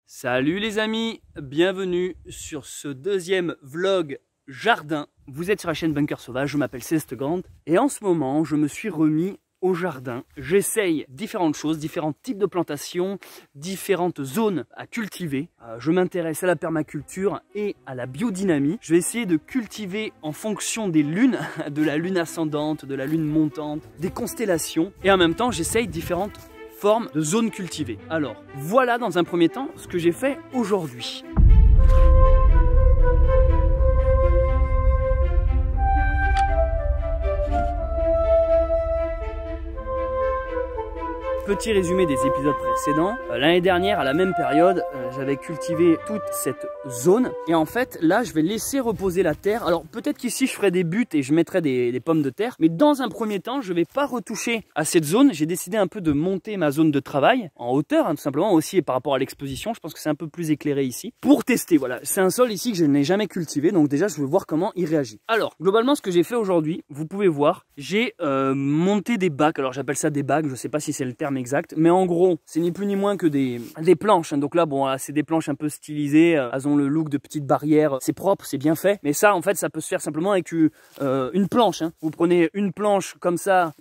Salut les amis, bienvenue sur ce deuxième vlog jardin. Vous êtes sur la chaîne Bunker Sauvage, je m'appelle Céleste Grande et en ce moment je me suis remis au jardin. J'essaye différentes choses, différents types de plantations, différentes zones à cultiver. Je m'intéresse à la permaculture et à la biodynamie. Je vais essayer de cultiver en fonction des lunes, de la lune ascendante, de la lune montante, des constellations et en même temps j'essaye différentes formes de zones cultivées. Alors voilà dans un premier temps ce que j'ai fait aujourd'hui. Petit résumé des épisodes précédents. L'année dernière, à la même période, j'avais cultivé toute cette zone. Et en fait, là, je vais laisser reposer la terre. Alors, peut-être qu'ici, je ferai des buttes et je mettrai des pommes de terre. Mais dans un premier temps, je ne vais pas retoucher à cette zone. J'ai décidé un peu de monter ma zone de travail en hauteur, hein, tout simplement, aussi et par rapport à l'exposition. Je pense que c'est un peu plus éclairé ici. Pour tester, voilà. C'est un sol ici que je n'ai jamais cultivé. Donc déjà, je vais voir comment il réagit. Alors, globalement, ce que j'ai fait aujourd'hui, vous pouvez voir, j'ai monté des bacs. Alors, j'appelle ça des bacs. Je ne sais pas si c'est le terme exact, mais en gros c'est ni plus ni moins que des planches, hein. Donc là bon, c'est des planches un peu stylisées, elles ont le look de petites barrières, c'est propre, c'est bien fait, mais ça en fait ça peut se faire simplement avec une planche, hein. Vous prenez une planche comme ça,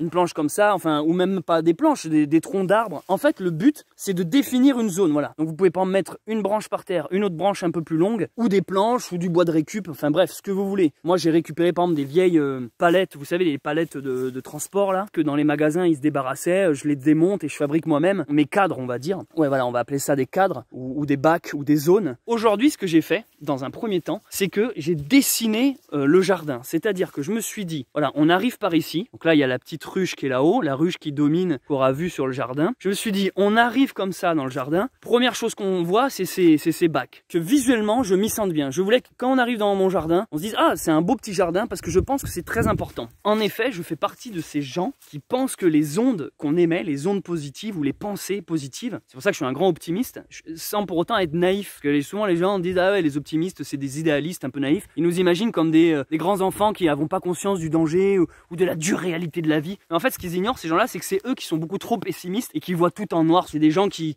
enfin, ou même pas des planches, des troncs d'arbres. En fait le but c'est de définir une zone, voilà. Donc vous pouvez pas mettre une branche par terre, une autre branche un peu plus longue, ou des planches ou du bois de récup, enfin bref, ce que vous voulez. Moi j'ai récupéré par exemple des vieilles palettes, vous savez les palettes de transport là, que dans les magasins ils se débarrassaient, je les démonte et je fabrique moi-même mes cadres, on va dire. Ouais, voilà, on va appeler ça des cadres ou des bacs ou des zones. Aujourd'hui, ce que j'ai fait dans un premier temps, c'est que j'ai dessiné le jardin. C'est-à-dire que je me suis dit, voilà, on arrive par ici. Donc là, il y a la petite ruche qui est là-haut, la ruche qui domine, qu'on aura vu sur le jardin. Je me suis dit, on arrive comme ça dans le jardin. Première chose qu'on voit, c'est ces bacs. Que visuellement, je m'y sente bien. Je voulais que quand on arrive dans mon jardin, on se dise, ah, c'est un beau petit jardin parce que je pense que c'est très important. En effet, je fais partie de ces gens qui pensent que les ondes qu'on émet, les ondes positives ou les pensées positives. C'est pour ça que je suis un grand optimiste, sans pour autant être naïf. Parce que souvent les gens disent ah ouais, les optimistes c'est des idéalistes un peu naïfs. Ils nous imaginent comme des grands enfants qui n'avont pas conscience du danger ou de la dure réalité de la vie. Mais en fait ce qu'ils ignorent ces gens-là, c'est que c'est eux qui sont beaucoup trop pessimistes et qui voient tout en noir. C'est des gens qui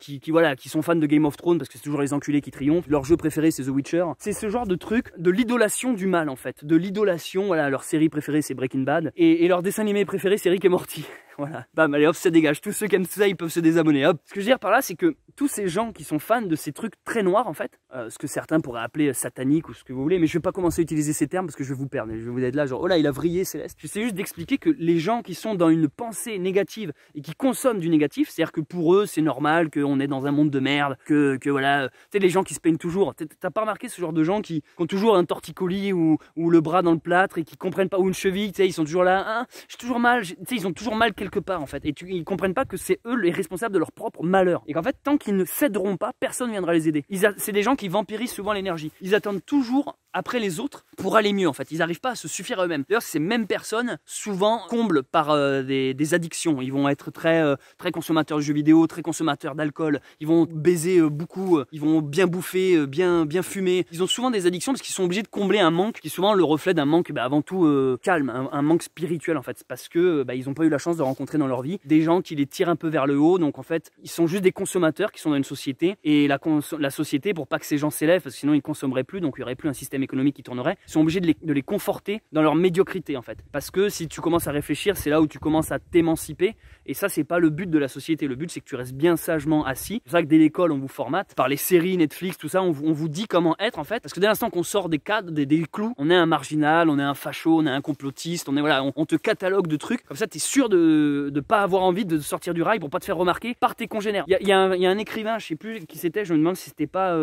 sont fans de Game of Thrones parce que c'est toujours les enculés qui triomphent. Leur jeu préféré c'est The Witcher. C'est ce genre de truc de l'idolation du mal en fait, de l'idolation. Voilà, leur série préférée c'est Breaking Bad et leur dessin animé préféré c'est Rick et Morty. Voilà, bam, allez hop, ça dégage. Tous ceux qui aiment ça, ils peuvent se désabonner, hop. Ce que je veux dire par là, c'est que tous ces gens qui sont fans de ces trucs très noirs, en fait, ce que certains pourraient appeler satanique ou ce que vous voulez, mais je vais pas commencer à utiliser ces termes parce que je vais vous perdre. Je vais vous être là, genre, oh là, il a vrillé Céleste. J'essaie juste d'expliquer que les gens qui sont dans une pensée négative et qui consomment du négatif, c'est-à-dire que pour eux, c'est normal qu'on est dans un monde de merde, que voilà, tu sais, les gens qui se peignent toujours. T'as pas remarqué ce genre de gens qui ont toujours un torticolis ou le bras dans le plâtre et qui comprennent pas, ou une cheville, tu sais, ils sont toujours là, hein, j'ai toujours mal, tu sais, ils ont toujours mal quelque part en fait, et ils comprennent pas que c'est eux les responsables de leur propre malheur, et qu'en fait tant qu'ils ne céderont pas, personne viendra les aider. C'est des gens qui vampirisent souvent l'énergie, ils attendent toujours après les autres pour aller mieux en fait, ils n'arrivent pas à se suffire à eux-mêmes. D'ailleurs ces mêmes personnes souvent comblent par des addictions, ils vont être très consommateurs de jeux vidéo, très consommateurs d'alcool, ils vont baiser beaucoup, ils vont bien bouffer, bien fumer, ils ont souvent des addictions parce qu'ils sont obligés de combler un manque qui est souvent le reflet d'un manque avant tout calme, un manque spirituel en fait, parce que ils n'ont pas eu la chance de rencontrer dans leur vie des gens qui les tirent un peu vers le haut. Donc en fait ils sont juste des consommateurs qui sont dans une société, et la société, pour pas que ces gens s'élèvent parce que sinon ils consommeraient plus, donc il y aurait plus un système économique qui tournerait, ils sont obligés de les conforter dans leur médiocrité en fait, parce que si tu commences à réfléchir, c'est là où tu commences à t'émanciper, et ça c'est pas le but de la société. Le but c'est que tu restes bien sagement assis. C'est pour ça que dès l'école on vous formate par les séries Netflix, tout ça, on vous dit comment être en fait, parce que dès l'instant qu'on sort des cadres, des clous, on est un marginal, on est un facho, on est un complotiste, on te catalogue de trucs comme ça. T'es sûr de pas avoir envie de sortir du rail pour pas te faire remarquer par tes congénères. Il y a un écrivain, je sais plus qui c'était, je me demande si c'était pas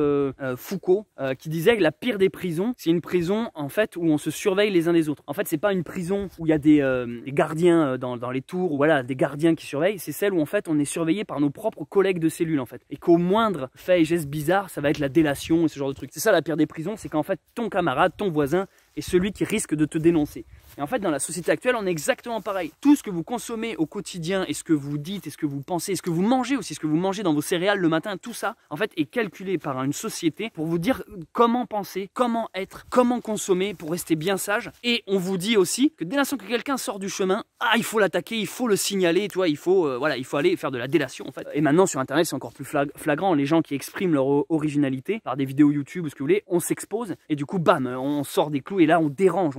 Foucault, qui disait que la pire des prisons, c'est une prison en fait où on se surveille les uns des autres. En fait c'est pas une prison où il y a des gardiens dans les tours, ou voilà, des gardiens qui surveillent, c'est celle où en fait on est surveillé par nos propres collègues de cellule en fait, et qu'au moindre fait et geste bizarre, ça va être la délation et ce genre de trucs. C'est ça la pire des prisons, c'est qu'en fait ton camarade, ton voisin est celui qui risque de te dénoncer. Et en fait, dans la société actuelle, on est exactement pareil. Tout ce que vous consommez au quotidien, et ce que vous dites, et ce que vous pensez, et ce que vous mangez aussi, ce que vous mangez dans vos céréales le matin, tout ça, en fait, est calculé par une société pour vous dire comment penser, comment être, comment consommer pour rester bien sage. Et on vous dit aussi que dès l'instant que quelqu'un sort du chemin, il faut l'attaquer, il faut le signaler, tu vois, il faut aller faire de la délation en fait. Et maintenant sur internet c'est encore plus flagrant, les gens qui expriment leur originalité par des vidéos YouTube ou ce que vous voulez, on s'expose et du coup bam, on sort des clous et là on dérange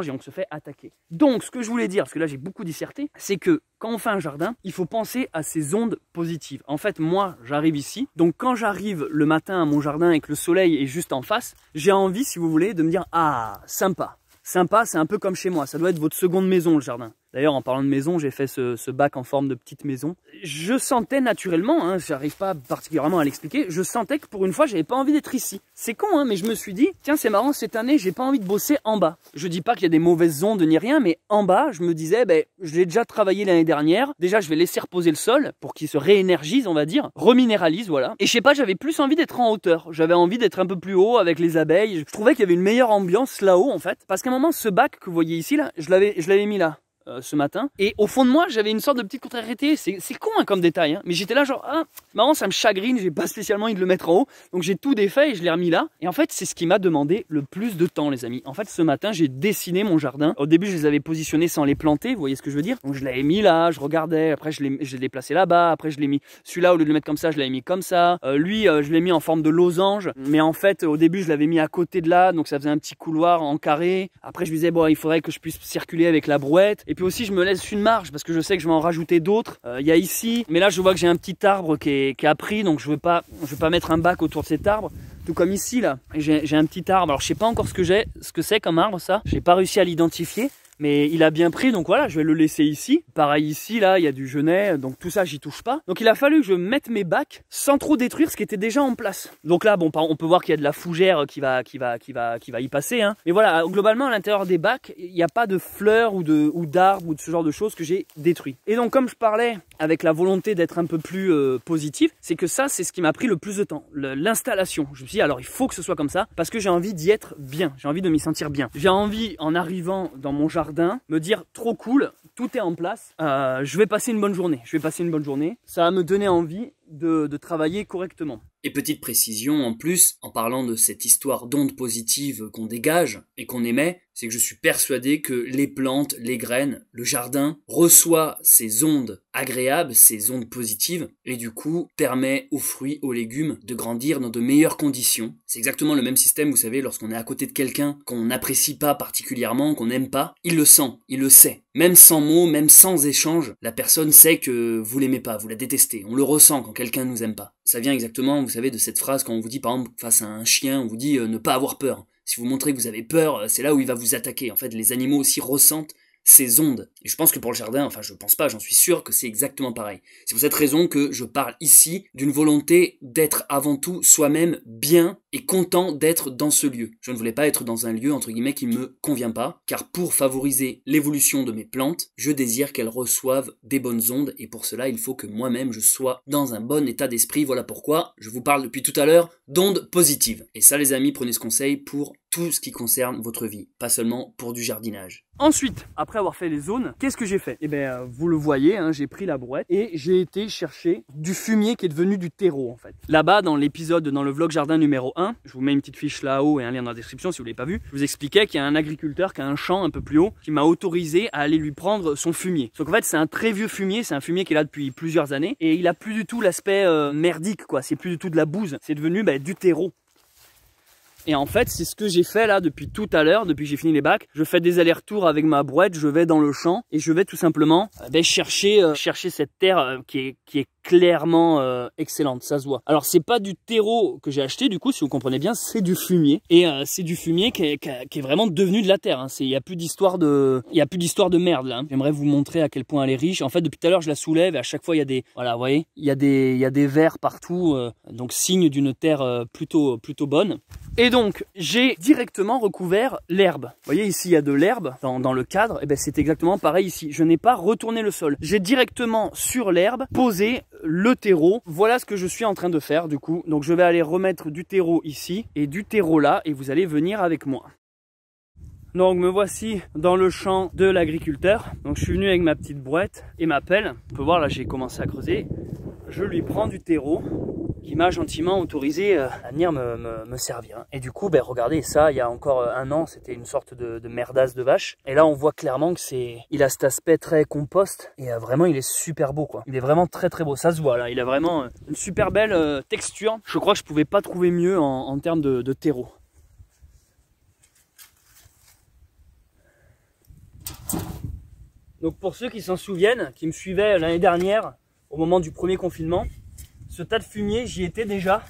et on se fait attaquer. Donc ce que je voulais dire, parce que là j'ai beaucoup disserté, c'est que quand on fait un jardin, il faut penser à ces ondes positives. En fait moi j'arrive ici, donc quand j'arrive le matin à mon jardin et que le soleil est juste en face, j'ai envie si vous voulez de me dire ah sympa. Sympa, c'est un peu comme chez moi, ça doit être votre seconde maison le jardin. D'ailleurs, en parlant de maison, j'ai fait ce bac en forme de petite maison. Je sentais naturellement, j'arrive pas particulièrement à l'expliquer, je sentais que pour une fois, j'avais pas envie d'être ici. C'est con, mais je me suis dit, tiens, c'est marrant, cette année, j'ai pas envie de bosser en bas. Je dis pas qu'il y a des mauvaises ondes ni rien, mais en bas, je me disais, je l'ai déjà travaillé l'année dernière. Déjà, je vais laisser reposer le sol pour qu'il se réénergise, on va dire, reminéralise, voilà. Et je sais pas, j'avais plus envie d'être en hauteur. J'avais envie d'être un peu plus haut avec les abeilles. Je trouvais qu'il y avait une meilleure ambiance là-haut, en fait. Parce qu'à un moment, ce bac que vous voyez ici, là, je l'avais mis là. Ce matin, et au fond de moi j'avais une sorte de petite contrariété, c'est con comme détail, mais j'étais là genre marrant, ça me chagrine, j'ai pas spécialement envie de le mettre en haut, donc j'ai tout défait et je l'ai remis là, et en fait c'est ce qui m'a demandé le plus de temps les amis. En fait ce matin j'ai dessiné mon jardin, au début je les avais positionnés sans les planter, vous voyez ce que je veux dire, donc je l'avais mis là, je regardais, après je l'ai déplacé là-bas, après je l'ai mis celui-là, au lieu de le mettre comme ça je l'avais mis comme ça, lui je l'ai mis en forme de losange, mais en fait au début je l'avais mis à côté de là, donc ça faisait un petit couloir en carré, après je me disais bon il faudrait que je puisse circuler avec la brouette, et puis aussi je me laisse une marge parce que je sais que je vais en rajouter d'autres. Il y a ici, mais là je vois que j'ai un petit arbre qui est pris, donc je veux pas mettre un bac autour de cet arbre. Tout comme ici là, j'ai un petit arbre. Alors je sais pas encore ce que c'est comme arbre ça. J'ai pas réussi à l'identifier. Mais il a bien pris, donc voilà, je vais le laisser ici. Pareil ici, là, il y a du genêt, donc tout ça, j'y touche pas. Donc il a fallu que je mette mes bacs sans trop détruire ce qui était déjà en place. Donc là, bon, on peut voir qu'il y a de la fougère qui va y passer, hein. Mais voilà, globalement, à l'intérieur des bacs, il n'y a pas de fleurs ou d'arbres ou de ce genre de choses que j'ai détruit. Et donc, comme je parlais avec la volonté d'être un peu plus positif, c'est que ça, c'est ce qui m'a pris le plus de temps. L'installation. Je me suis dit, alors il faut que ce soit comme ça, parce que j'ai envie d'y être bien. J'ai envie de m'y sentir bien. J'ai envie, en arrivant dans mon jardin, me dire trop cool, tout est en place, je vais passer une bonne journée, ça va me donner envie de travailler correctement. Et petite précision en plus, en parlant de cette histoire d'ondes positives qu'on dégage et qu'on émet, c'est que je suis persuadé que les plantes, les graines, le jardin reçoit ces ondes agréables, ces ondes positives, et du coup permet aux fruits, aux légumes de grandir dans de meilleures conditions. C'est exactement le même système, vous savez, lorsqu'on est à côté de quelqu'un qu'on n'apprécie pas particulièrement, qu'on n'aime pas, il le sent, il le sait. Même sans mots, même sans échange, la personne sait que vous l'aimez pas, vous la détestez. On le ressent quand quelqu'un ne nous aime pas. Ça vient exactement, vous savez, de cette phrase quand on vous dit, par exemple, face à un chien, on vous dit ne pas avoir peur. Si vous montrez que vous avez peur, c'est là où il va vous attaquer. En fait, les animaux aussi ressentent ces ondes. Et je pense que pour le jardin, enfin je pense pas, j'en suis sûr que c'est exactement pareil. C'est pour cette raison que je parle ici d'une volonté d'être avant tout soi-même bien et content d'être dans ce lieu. Je ne voulais pas être dans un lieu entre guillemets qui ne me convient pas, car pour favoriser l'évolution de mes plantes, je désire qu'elles reçoivent des bonnes ondes, et pour cela il faut que moi-même je sois dans un bon état d'esprit. Voilà pourquoi je vous parle depuis tout à l'heure d'ondes positives. Et ça les amis, prenez ce conseil pour tout ce qui concerne votre vie, pas seulement pour du jardinage. Ensuite, après avoir fait les zones, qu'est-ce que j'ai fait? Eh bien, vous le voyez, hein, j'ai pris la brouette et j'ai été chercher du fumier qui est devenu du terreau en fait. Là-bas, dans le vlog jardin numéro 1, je vous mets une petite fiche là-haut et un lien dans la description si vous ne l'avez pas vu, je vous expliquais qu'il y a un agriculteur qui a un champ un peu plus haut qui m'a autorisé à aller lui prendre son fumier. Donc en fait, c'est un très vieux fumier, c'est un fumier qui est là depuis plusieurs années et il a plus du tout l'aspect merdique quoi, c'est plus du tout de la bouse, c'est devenu du terreau. Et en fait, c'est ce que j'ai fait là depuis tout à l'heure, depuis que j'ai fini les bacs. Je fais des allers-retours avec ma brouette, je vais dans le champ et je vais tout simplement chercher cette terre qui est clairement excellente, ça se voit. Alors c'est pas du terreau que j'ai acheté du coup, si vous comprenez bien, c'est du fumier. Et c'est du fumier qui est vraiment devenu de la terre. Hein. Il n'y a plus d'histoire de merde là. Hein. J'aimerais vous montrer à quel point elle est riche. En fait, depuis tout à l'heure, je la soulève et à chaque fois il y a des, voilà, vous voyez, il y a des vers partout, donc signe d'une terre plutôt bonne. Et donc, j'ai directement recouvert l'herbe. Vous voyez, ici, il y a de l'herbe dans le cadre. Et ben, c'est exactement pareil ici. Je n'ai pas retourné le sol. J'ai directement sur l'herbe posé le terreau. Voilà ce que je suis en train de faire, du coup. Donc, je vais aller remettre du terreau ici et du terreau là. Et vous allez venir avec moi. Donc me voici dans le champ de l'agriculteur. Donc je suis venu avec ma petite brouette et ma pelle. On peut voir là, j'ai commencé à creuser. Je lui prends du terreau qui m'a gentiment autorisé à venir me servir. Et du coup, ben, regardez ça, il y a encore un an, c'était une sorte de merdasse de vache. Et là, on voit clairement que il a cet aspect très compost. Et vraiment, il est super beau, quoi. Il est vraiment très très beau. Ça se voit là. Il a vraiment une super belle texture. Je crois que je pouvais pas trouver mieux en termes de terreau. Donc pour ceux qui s'en souviennent, qui me suivaient l'année dernière, au moment du premier confinement, ce tas de fumier, j'y étais déjà.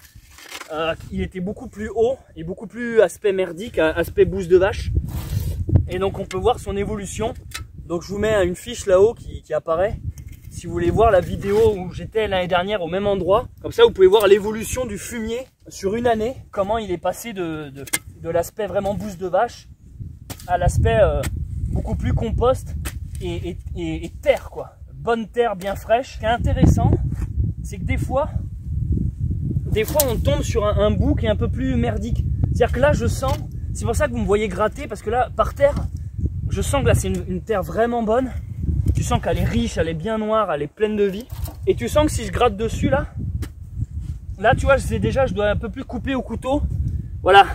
Il était beaucoup plus haut et beaucoup plus aspect merdique, aspect bouse de vache. Et donc on peut voir son évolution. Donc je vous mets une fiche là-haut qui apparaît. Si vous voulez voir la vidéo où j'étais l'année dernière au même endroit. Comme ça vous pouvez voir l'évolution du fumier sur une année. Comment il est passé de l'aspect vraiment bouse de vache à l'aspect beaucoup plus compost et terre, quoi. Bonne terre bien fraîche. Ce qui est intéressant, c'est que des fois on tombe sur un bout qui est un peu plus merdique. C'est-à-dire que là je sens, c'est pour ça que vous me voyez gratter, parce que là par terre, je sens que là c'est une terre vraiment bonne. Tu sens qu'elle est riche, elle est bien noire, elle est pleine de vie. Et tu sens que si je gratte dessus là tu vois, je dois un peu plus couper au couteau. Voilà.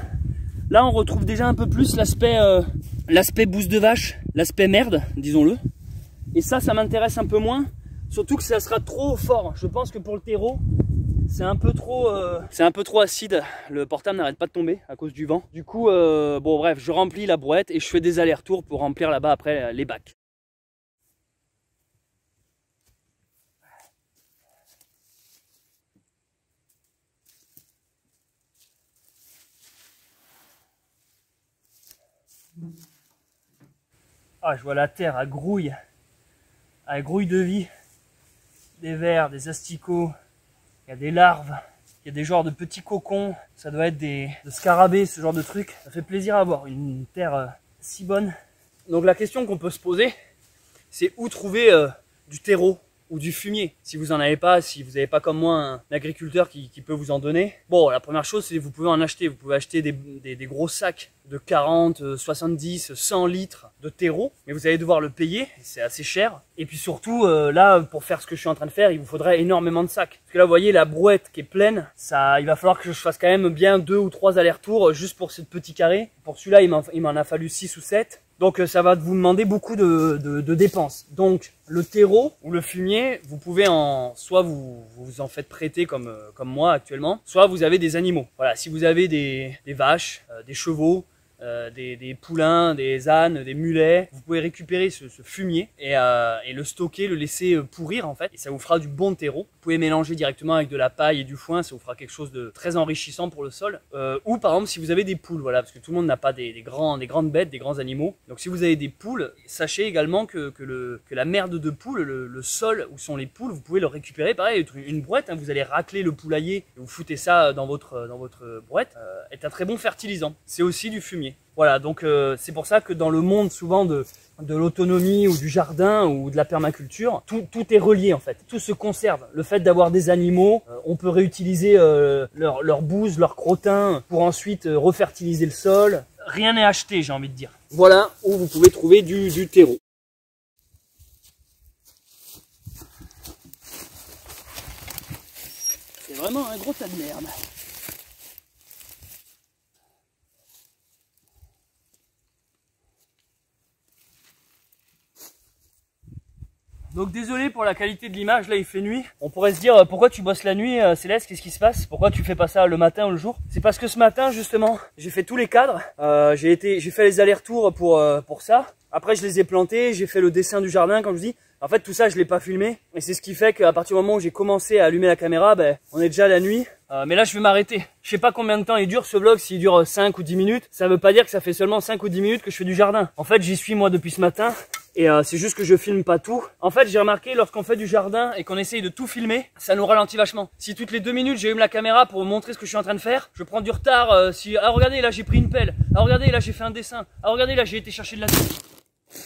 Là on retrouve déjà un peu plus l'aspect bouse de vache, l'aspect merde, disons-le. Et ça m'intéresse un peu moins. Surtout que ça sera trop fort. Je pense que pour le terreau, c'est un peu trop acide. Le portable n'arrête pas de tomber à cause du vent. Du coup, bon bref, je remplis la brouette et je fais des allers-retours pour remplir là-bas après les bacs. Ah, je vois la terre, elle grouille de vie. Des vers, des asticots, il y a des larves, il y a des genres de petits cocons, ça doit être des scarabées, ce genre de truc. Ça fait plaisir à voir, une terre si bonne. Donc la question qu'on peut se poser, c'est où trouver du terreau ou du fumier. Si vous en avez pas, si vous n'avez pas comme moi un agriculteur qui peut vous en donner. Bon, la première chose, c'est que vous pouvez en acheter. Vous pouvez acheter des gros sacs de 40, 70, 100 litres de terreau, mais vous allez devoir le payer, c'est assez cher. Et puis surtout, là, pour faire ce que je suis en train de faire, il vous faudrait énormément de sacs. Parce que là, vous voyez, la brouette qui est pleine, il va falloir que je fasse quand même bien 2 ou 3 allers-retours juste pour ce petit carré. Pour celui-là, il m'en a fallu 6 ou 7. Donc ça va vous demander beaucoup de dépenses. Donc le terreau ou le fumier, vous pouvez soit vous en faites prêter comme moi actuellement, soit vous avez des animaux. Voilà, si vous avez des vaches, des chevaux, des poulains, des ânes, des mulets, vous pouvez récupérer ce fumier et le stocker, le laisser pourrir en fait, et ça vous fera du bon terreau. Vous pouvez mélanger directement avec de la paille et du foin, ça vous fera quelque chose de très enrichissant pour le sol. Ou par exemple si vous avez des poules, voilà, parce que tout le monde n'a pas des grandes bêtes, des grands animaux. Donc si vous avez des poules, sachez également que la merde de poule, le sol où sont les poules, vous pouvez le récupérer. Pareil, une brouette, hein, vous allez racler le poulailler et vous foutez ça dans votre brouette, est un très bon fertilisant. C'est aussi du fumier. Voilà, donc c'est pour ça que dans le monde souvent de l'autonomie ou du jardin ou de la permaculture, tout est relié en fait. Tout se conserve. Le fait d'avoir des animaux, on peut réutiliser leur bouse, leur crottin pour ensuite refertiliser le sol. Rien n'est acheté, j'ai envie de dire. Voilà où vous pouvez trouver du terreau. C'est vraiment un gros tas de merde. Donc désolé pour la qualité de l'image, là il fait nuit. On pourrait se dire pourquoi tu bosses la nuit Céleste, qu'est-ce qui se passe? Pourquoi tu fais pas ça le matin ou le jour? C'est parce que ce matin justement, j'ai fait tous les cadres, j'ai fait les allers-retours pour ça. Après je les ai plantés, j'ai fait le dessin du jardin comme je dis. En fait tout ça je l'ai pas filmé et c'est ce qui fait qu'à partir du moment où j'ai commencé à allumer la caméra, on est déjà à la nuit. Mais là je vais m'arrêter. Je sais pas combien de temps il dure ce vlog, s'il dure 5 ou 10 minutes. Ça veut pas dire que ça fait seulement 5 ou 10 minutes que je fais du jardin. En fait j'y suis moi depuis ce matin. Et c'est juste que je filme pas tout. En fait j'ai remarqué lorsqu'on fait du jardin et qu'on essaye de tout filmer, ça nous ralentit vachement. Si toutes les 2 minutes j'ai eu la caméra pour vous montrer ce que je suis en train de faire, je prends du retard. Ah regardez là j'ai pris une pelle, ah regardez là j'ai fait un dessin, ah regardez là j'ai été chercher de la terre.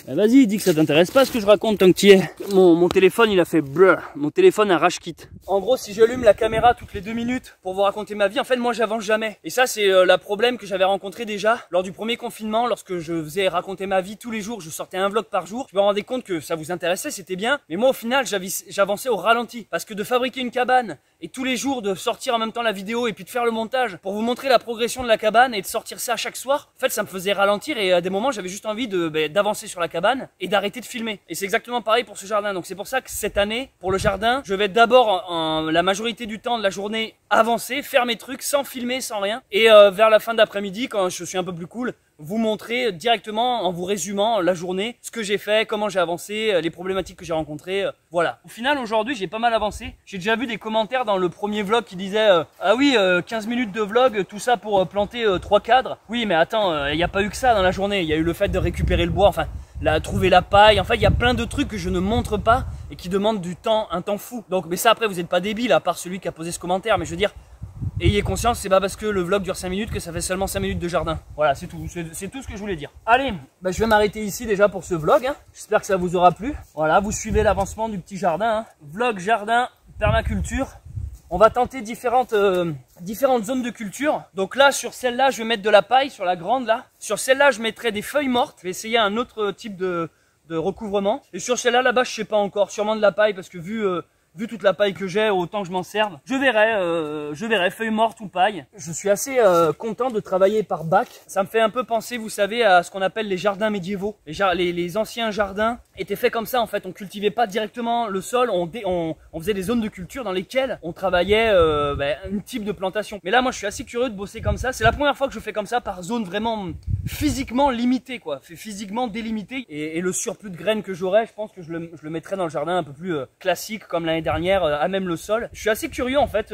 Bah vas-y, dis que ça t'intéresse pas ce que je raconte tant que tu y es. Mon téléphone il a fait bleu, mon téléphone a rage quitte. En gros, si j'allume la caméra toutes les 2 minutes pour vous raconter ma vie, en fait moi j'avance jamais. Et ça c'est le problème que j'avais rencontré déjà lors du premier confinement, lorsque je faisais raconter ma vie tous les jours, je sortais un vlog par jour. Je me rendais compte que ça vous intéressait, c'était bien. Mais moi au final j'avançais au ralenti. Parce que de fabriquer une cabane et tous les jours de sortir en même temps la vidéo et puis de faire le montage pour vous montrer la progression de la cabane et de sortir ça chaque soir, en fait ça me faisait ralentir et à des moments j'avais juste envie d'avancer sur la cabane et d'arrêter de filmer. Et c'est exactement pareil pour ce jardin. Donc c'est pour ça que cette année, pour le jardin, je vais d'abord la majorité du temps de la journée avancer, faire mes trucs sans filmer, sans rien. Et vers la fin d'après-midi, quand je suis un peu plus cool, vous montrer directement en vous résumant la journée, ce que j'ai fait, comment j'ai avancé, les problématiques que j'ai rencontrées, voilà. Au final aujourd'hui j'ai pas mal avancé. J'ai déjà vu des commentaires dans le premier vlog qui disaient ah oui 15 minutes de vlog, tout ça pour planter 3 cadres. Oui mais attends, il n'y a pas eu que ça dans la journée, il y a eu le fait de récupérer le bois, enfin trouver la paille, enfin il y a plein de trucs que je ne montre pas et qui demandent du temps, un temps fou. Donc mais ça après vous n'êtes pas débile à part celui qui a posé ce commentaire, mais je veux dire, ayez conscience, c'est pas parce que le vlog dure 5 minutes que ça fait seulement 5 minutes de jardin. Voilà, c'est tout, c'est tout ce que je voulais dire. Allez, je vais m'arrêter ici déjà pour ce vlog, hein. J'espère que ça vous aura plu. Voilà, vous suivez l'avancement du petit jardin, hein. Vlog, jardin, permaculture. On va tenter différentes zones de culture. Donc là, sur celle-là, je vais mettre de la paille, sur la grande là. Sur celle-là, je mettrai des feuilles mortes. Je vais essayer un autre type de recouvrement. Et sur celle-là, là-bas, je sais pas encore, sûrement de la paille parce que vu toute la paille que j'ai, autant que je m'en serve. Je verrai, feuilles mortes ou paille. Je suis assez content de travailler par bac. Ça me fait un peu penser, vous savez, à ce qu'on appelle les jardins médiévaux. Les anciens jardins étaient faits comme ça en fait. On cultivait pas directement le sol, on faisait des zones de culture dans lesquelles on travaillait un type de plantation. Mais là, moi, je suis assez curieux de bosser comme ça. C'est la première fois que je fais comme ça par zone vraiment physiquement limitée, quoi. Physiquement délimitée. Et le surplus de graines que j'aurai, je pense que je le mettrai dans le jardin un peu plus classique comme l'année dernière, à même le sol. Je suis assez curieux en fait,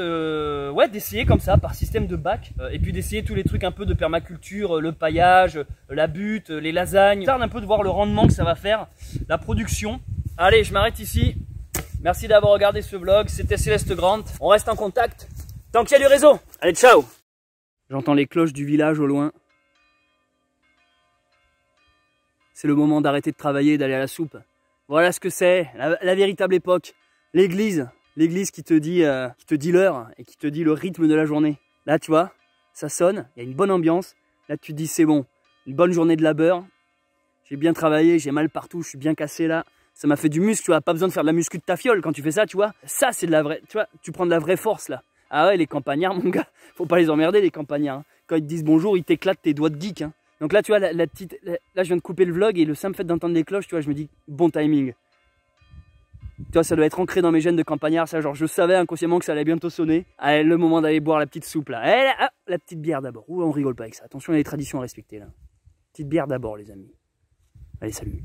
d'essayer comme ça par système de bac et puis d'essayer tous les trucs un peu de permaculture, le paillage, la butte, les lasagnes. Tarde un peu de voir le rendement que ça va faire, la production. Allez, je m'arrête ici. Merci d'avoir regardé ce vlog. C'était Céleste Grant. On reste en contact tant qu'il y a du réseau. Allez, ciao. J'entends les cloches du village au loin. C'est le moment d'arrêter de travailler et d'aller à la soupe. Voilà ce que c'est, la véritable époque. L'église qui te dit l'heure et qui te dit le rythme de la journée. Là, tu vois, ça sonne, il y a une bonne ambiance. Là, tu te dis, c'est bon, une bonne journée de labeur. J'ai bien travaillé, j'ai mal partout, je suis bien cassé là. Ça m'a fait du muscle, tu vois, pas besoin de faire de la muscu de ta fiole quand tu fais ça, tu vois. Ça, c'est de la vraie, tu vois, tu prends de la vraie force là. Ah ouais, les campagnards, mon gars, faut pas les emmerder, les campagnards. Hein. Quand ils te disent bonjour, ils t'éclatent tes doigts de geek. Hein. Donc là, tu vois, là, je viens de couper le vlog et le simple fait d'entendre les cloches, tu vois, je me dis, bon timing. Tu vois, ça doit être ancré dans mes gènes de campagnard, ça, genre, je savais inconsciemment que ça allait bientôt sonner. Allez, le moment d'aller boire la petite soupe, là. Allez, la petite bière d'abord. Ouh, on rigole pas avec ça. Attention, il y a des traditions à respecter, là. Petite bière d'abord, les amis. Allez, salut.